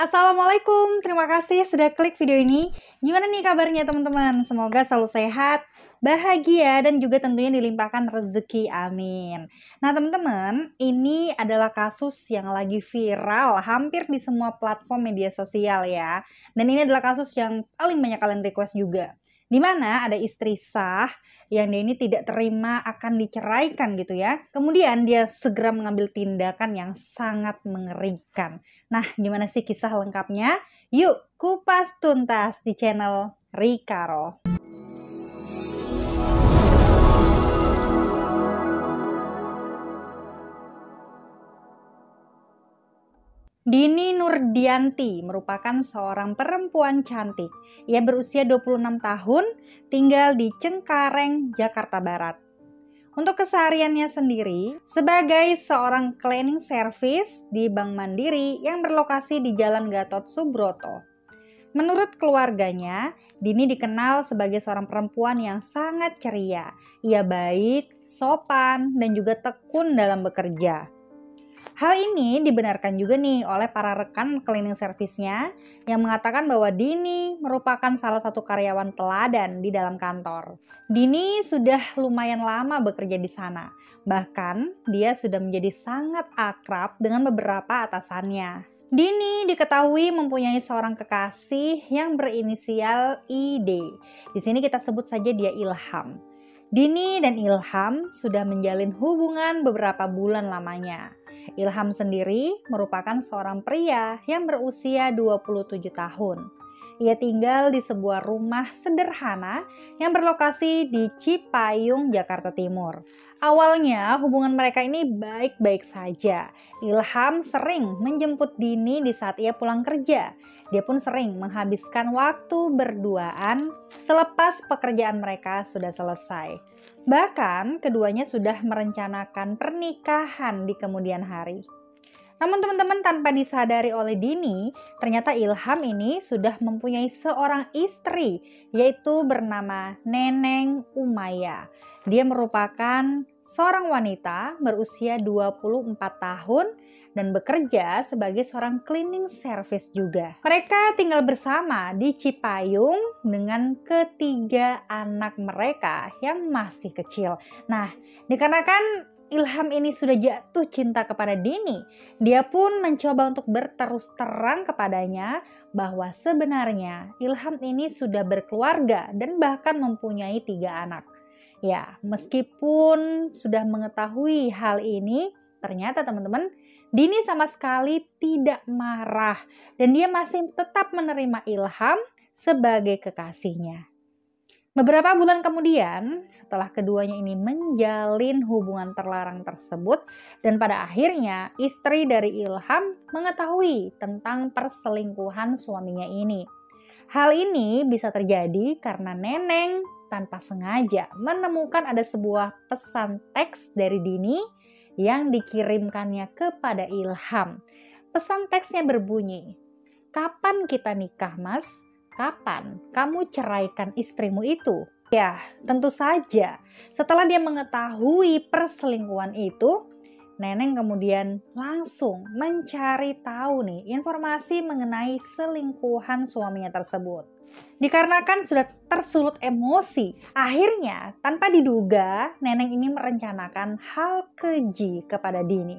Assalamualaikum, terima kasih sudah klik video ini. Gimana nih kabarnya teman-teman? Semoga selalu sehat, bahagia, dan juga tentunya dilimpahkan rezeki, amin. Nah teman-teman, ini adalah kasus yang lagi viral hampir di semua platform media sosial ya. Dan ini adalah kasus yang paling banyak kalian request juga. Dimana ada istri sah yang dia ini tidak terima akan diceraikan gitu ya. Kemudian dia segera mengambil tindakan yang sangat mengerikan. Nah, gimana sih kisah lengkapnya? Yuk, kupas tuntas di channel Rikaro. Dini Nurdianti merupakan seorang perempuan cantik. Ia berusia 26 tahun, tinggal di Cengkareng, Jakarta Barat. Untuk kesehariannya sendiri, sebagai seorang cleaning service di Bank Mandiri yang berlokasi di Jalan Gatot Subroto. Menurut keluarganya, Dini dikenal sebagai seorang perempuan yang sangat ceria. Ia baik, sopan, dan juga tekun dalam bekerja. Hal ini dibenarkan juga nih oleh para rekan cleaning service-nya yang mengatakan bahwa Dini merupakan salah satu karyawan teladan di dalam kantor. Dini sudah lumayan lama bekerja di sana. Bahkan dia sudah menjadi sangat akrab dengan beberapa atasannya. Dini diketahui mempunyai seorang kekasih yang berinisial ID. Di sini kita sebut saja dia Ilham. Dini dan Ilham sudah menjalin hubungan beberapa bulan lamanya. Ilham sendiri merupakan seorang pria yang berusia 27 tahun. Ia tinggal di sebuah rumah sederhana yang berlokasi di Cipayung, Jakarta Timur. Awalnya hubungan mereka ini baik-baik saja. Ilham sering menjemput Dini di saat ia pulang kerja. Dia pun sering menghabiskan waktu berduaan selepas pekerjaan mereka sudah selesai. Bahkan keduanya sudah merencanakan pernikahan di kemudian hari. Namun teman-teman, tanpa disadari oleh Dini, ternyata Ilham ini sudah mempunyai seorang istri, yaitu bernama Neneng Umaya. Dia merupakan seorang wanita berusia 24 tahun dan bekerja sebagai seorang cleaning service juga. Mereka tinggal bersama di Cipayung dengan ketiga anak mereka yang masih kecil. Nah, dikarenakan Ilham ini sudah jatuh cinta kepada Dini, dia pun mencoba untuk berterus terang kepadanya bahwa sebenarnya Ilham ini sudah berkeluarga dan bahkan mempunyai 3 anak. Ya, meskipun sudah mengetahui hal ini, ternyata teman-teman, Dini sama sekali tidak marah dan dia masih tetap menerima Ilham sebagai kekasihnya. Beberapa bulan kemudian, setelah keduanya ini menjalin hubungan terlarang tersebut, dan pada akhirnya istri dari Ilham mengetahui tentang perselingkuhan suaminya ini. Hal ini bisa terjadi karena Neneng tanpa sengaja menemukan ada sebuah pesan teks dari Dini yang dikirimkannya kepada Ilham. Pesan teksnya berbunyi, "Kapan kita nikah, Mas? Kapan kamu ceraikan istrimu itu?" Ya, tentu saja. Setelah dia mengetahui perselingkuhan itu, Neneng kemudian langsung mencari tahu nih informasi mengenai selingkuhan suaminya tersebut. Dikarenakan sudah tersulut emosi, akhirnya tanpa diduga Neneng ini merencanakan hal keji kepada Dini.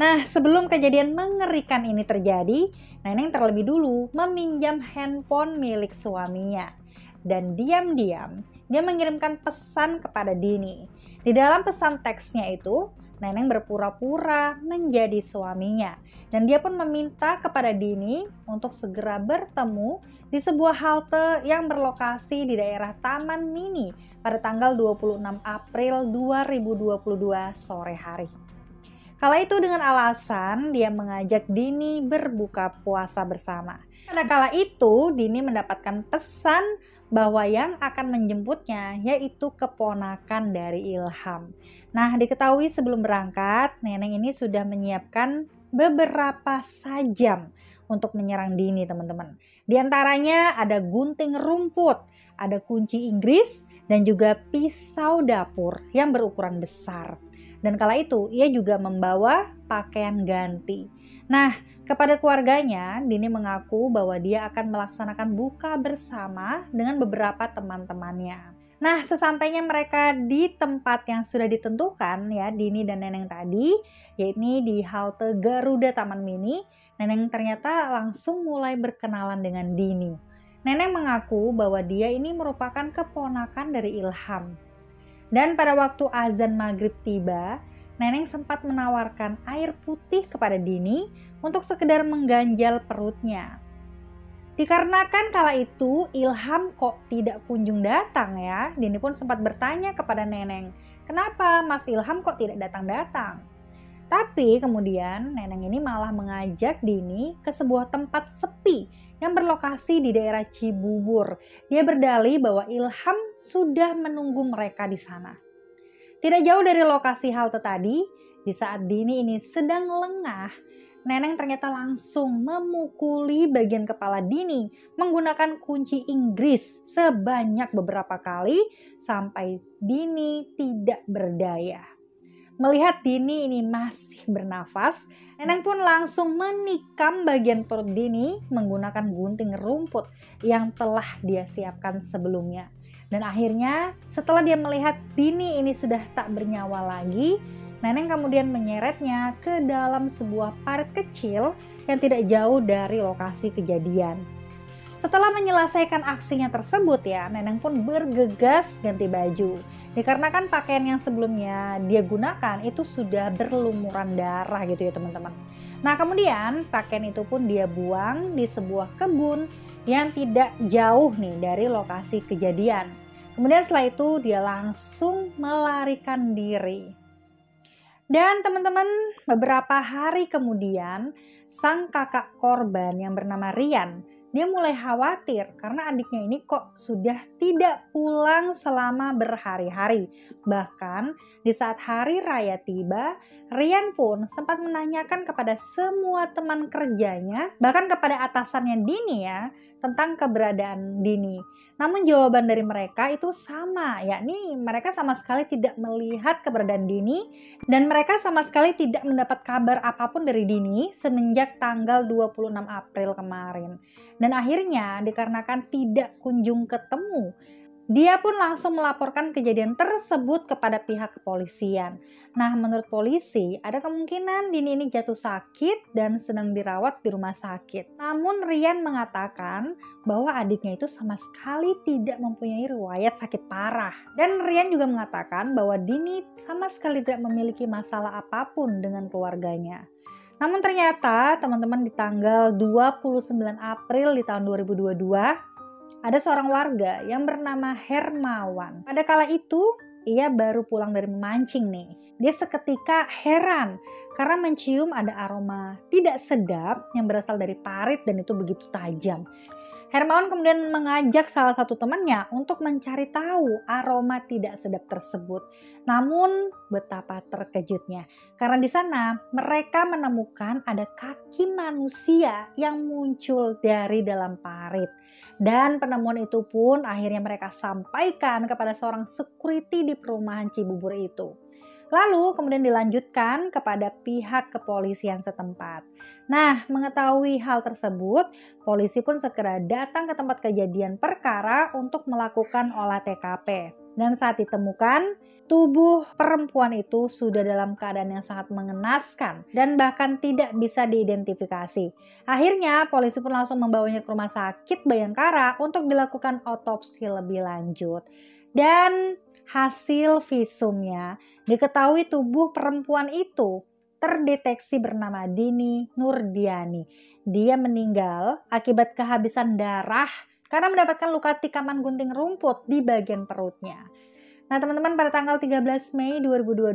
Nah, sebelum kejadian mengerikan ini terjadi, Neneng terlebih dulu meminjam handphone milik suaminya. Dan diam-diam, dia mengirimkan pesan kepada Dini. Di dalam pesan teksnya itu, Neneng berpura-pura menjadi suaminya. Dan dia pun meminta kepada Dini untuk segera bertemu di sebuah halte yang berlokasi di daerah Taman Mini pada tanggal 26 April 2022 sore hari. Kala itu dengan alasan dia mengajak Dini berbuka puasa bersama. Pada kala itu Dini mendapatkan pesan bahwa yang akan menjemputnya yaitu keponakan dari Ilham. Nah, diketahui sebelum berangkat, Neneng ini sudah menyiapkan beberapa sajam untuk menyerang Dini, teman-teman. Di antaranya ada gunting rumput, ada kunci Inggris, dan juga pisau dapur yang berukuran besar. Dan kala itu ia juga membawa pakaian ganti. Nah, kepada keluarganya, Dini mengaku bahwa dia akan melaksanakan buka bersama dengan beberapa teman-temannya. Nah, sesampainya mereka di tempat yang sudah ditentukan ya, Dini dan Neneng tadi, yakni di halte Garuda Taman Mini, Neneng ternyata langsung mulai berkenalan dengan Dini. Neneng mengaku bahwa dia ini merupakan keponakan dari Ilham. Dan pada waktu azan maghrib tiba, Neneng sempat menawarkan air putih kepada Dini untuk sekedar mengganjal perutnya. Dikarenakan kala itu Ilham kok tidak kunjung datang ya, Dini pun sempat bertanya kepada Neneng, kenapa Mas Ilham kok tidak datang-datang? Tapi kemudian Neneng ini malah mengajak Dini ke sebuah tempat sepi yang berlokasi di daerah Cibubur. Dia berdalih bahwa Ilham sudah menunggu mereka di sana. Tidak jauh dari lokasi halte tadi, di saat Dini ini sedang lengah, Neneng ternyata langsung memukuli bagian kepala Dini menggunakan kunci Inggris sebanyak beberapa kali sampai Dini tidak berdaya. Melihat Dini ini masih bernafas, Neneng pun langsung menikam bagian perut Dini menggunakan gunting rumput yang telah dia siapkan sebelumnya. Dan akhirnya setelah dia melihat Dini ini sudah tak bernyawa lagi, Neneng kemudian menyeretnya ke dalam sebuah parit kecil yang tidak jauh dari lokasi kejadian. Setelah menyelesaikan aksinya tersebut ya, Neneng pun bergegas ganti baju. Dikarenakan pakaian yang sebelumnya dia gunakan itu sudah berlumuran darah gitu ya teman-teman. Nah kemudian pakaian itu pun dia buang di sebuah kebun yang tidak jauh nih dari lokasi kejadian. Kemudian setelah itu dia langsung melarikan diri. Dan teman-teman, beberapa hari kemudian sang kakak korban yang bernama Rian, dia mulai khawatir karena adiknya ini kok sudah tidak pulang selama berhari-hari. Bahkan di saat hari raya tiba, Rian pun sempat menanyakan kepada semua teman kerjanya, bahkan kepada atasannya Dini ya, tentang keberadaan Dini. Namun jawaban dari mereka itu sama, yakni mereka sama sekali tidak melihat keberadaan Dini dan mereka sama sekali tidak mendapat kabar apapun dari Dini semenjak tanggal 26 April kemarin. Dan akhirnya dikarenakan tidak kunjung ketemu, dia pun langsung melaporkan kejadian tersebut kepada pihak kepolisian. Nah, menurut polisi, ada kemungkinan Dini ini jatuh sakit dan sedang dirawat di rumah sakit. Namun Rian mengatakan bahwa adiknya itu sama sekali tidak mempunyai riwayat sakit parah. Dan Rian juga mengatakan bahwa Dini sama sekali tidak memiliki masalah apapun dengan keluarganya. Namun ternyata teman-teman di tanggal 29 April di tahun 2022, ada seorang warga yang bernama Hermawan. Pada kala itu, ia baru pulang dari memancing nih. Dia seketika heran karena mencium ada aroma tidak sedap yang berasal dari parit dan itu begitu tajam. Hermawan kemudian mengajak salah satu temannya untuk mencari tahu aroma tidak sedap tersebut. Namun betapa terkejutnya karena di sana mereka menemukan ada kaki manusia yang muncul dari dalam parit. Dan penemuan itu pun akhirnya mereka sampaikan kepada seorang security di perumahan Cibubur itu. Lalu kemudian dilanjutkan kepada pihak kepolisian setempat. Nah, mengetahui hal tersebut, polisi pun segera datang ke tempat kejadian perkara untuk melakukan olah TKP. Dan saat ditemukan, tubuh perempuan itu sudah dalam keadaan yang sangat mengenaskan dan bahkan tidak bisa diidentifikasi. Akhirnya polisi pun langsung membawanya ke rumah sakit Bayangkara untuk dilakukan otopsi lebih lanjut. Dan hasil visumnya diketahui tubuh perempuan itu terdeteksi bernama Dini Nurdiani. Dia meninggal akibat kehabisan darah karena mendapatkan luka tikaman gunting rumput di bagian perutnya. Nah teman-teman, pada tanggal 13 Mei 2022,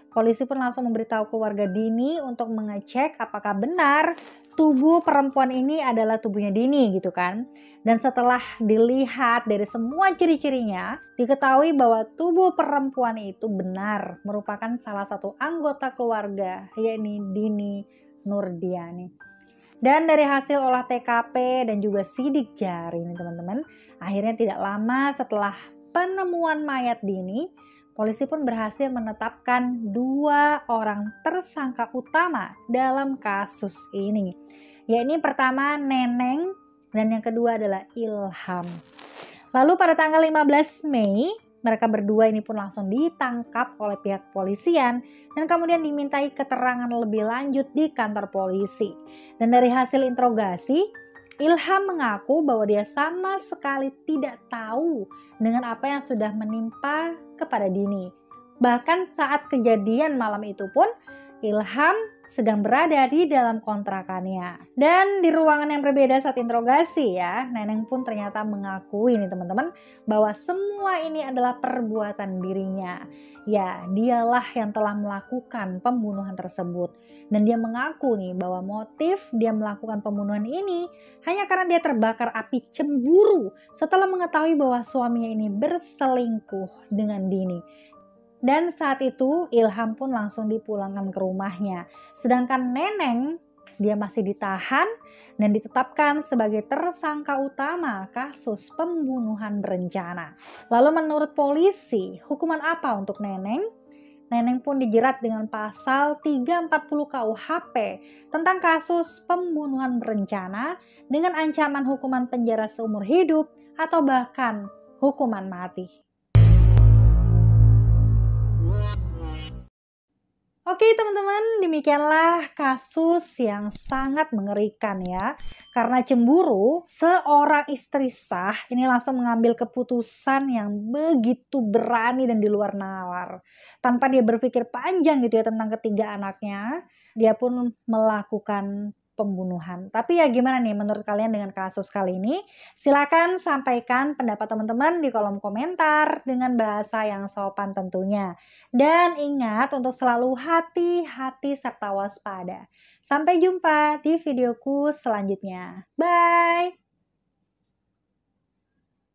polisi pun langsung memberitahu keluarga Dini untuk mengecek apakah benar tubuh perempuan ini adalah tubuhnya Dini gitu kan. Dan setelah dilihat dari semua ciri-cirinya, diketahui bahwa tubuh perempuan itu benar merupakan salah satu anggota keluarga, yakni Dini Nurdiani. Dan dari hasil olah TKP dan juga sidik jari nih teman-teman, akhirnya tidak lama setelah penemuan mayat Dini, polisi pun berhasil menetapkan 2 orang tersangka utama dalam kasus ini. Yakni pertama Neneng dan yang kedua adalah Ilham. Lalu pada tanggal 15 Mei, mereka berdua ini pun langsung ditangkap oleh pihak kepolisian dan kemudian dimintai keterangan lebih lanjut di kantor polisi. Dan dari hasil interogasi, Ilham mengaku bahwa dia sama sekali tidak tahu dengan apa yang sudah menimpa kepada Dini. Bahkan saat kejadian malam itu pun Ilham sedang berada di dalam kontrakannya. Dan di ruangan yang berbeda saat interogasi ya, Neneng pun ternyata mengakui nih teman-teman bahwa semua ini adalah perbuatan dirinya. Ya, dialah yang telah melakukan pembunuhan tersebut. Dan dia mengaku nih bahwa motif dia melakukan pembunuhan ini hanya karena dia terbakar api cemburu setelah mengetahui bahwa suaminya ini berselingkuh dengan Dini. Dan saat itu Ilham pun langsung dipulangkan ke rumahnya. Sedangkan Neneng dia masih ditahan dan ditetapkan sebagai tersangka utama kasus pembunuhan berencana. Lalu menurut polisi, hukuman apa untuk Neneng? Neneng pun dijerat dengan pasal 340 KUHP tentang kasus pembunuhan berencana dengan ancaman hukuman penjara seumur hidup atau bahkan hukuman mati. Oke teman-teman, demikianlah kasus yang sangat mengerikan ya. Karena cemburu, seorang istri sah ini langsung mengambil keputusan yang begitu berani dan di luar nalar. Tanpa dia berpikir panjang gitu ya tentang ketiga anaknya, dia pun melakukan pembunuhan. Tapi ya gimana nih menurut kalian dengan kasus kali ini? Silakan sampaikan pendapat teman-teman di kolom komentar dengan bahasa yang sopan tentunya. Dan ingat untuk selalu hati-hati serta waspada. Sampai jumpa di videoku selanjutnya. Bye!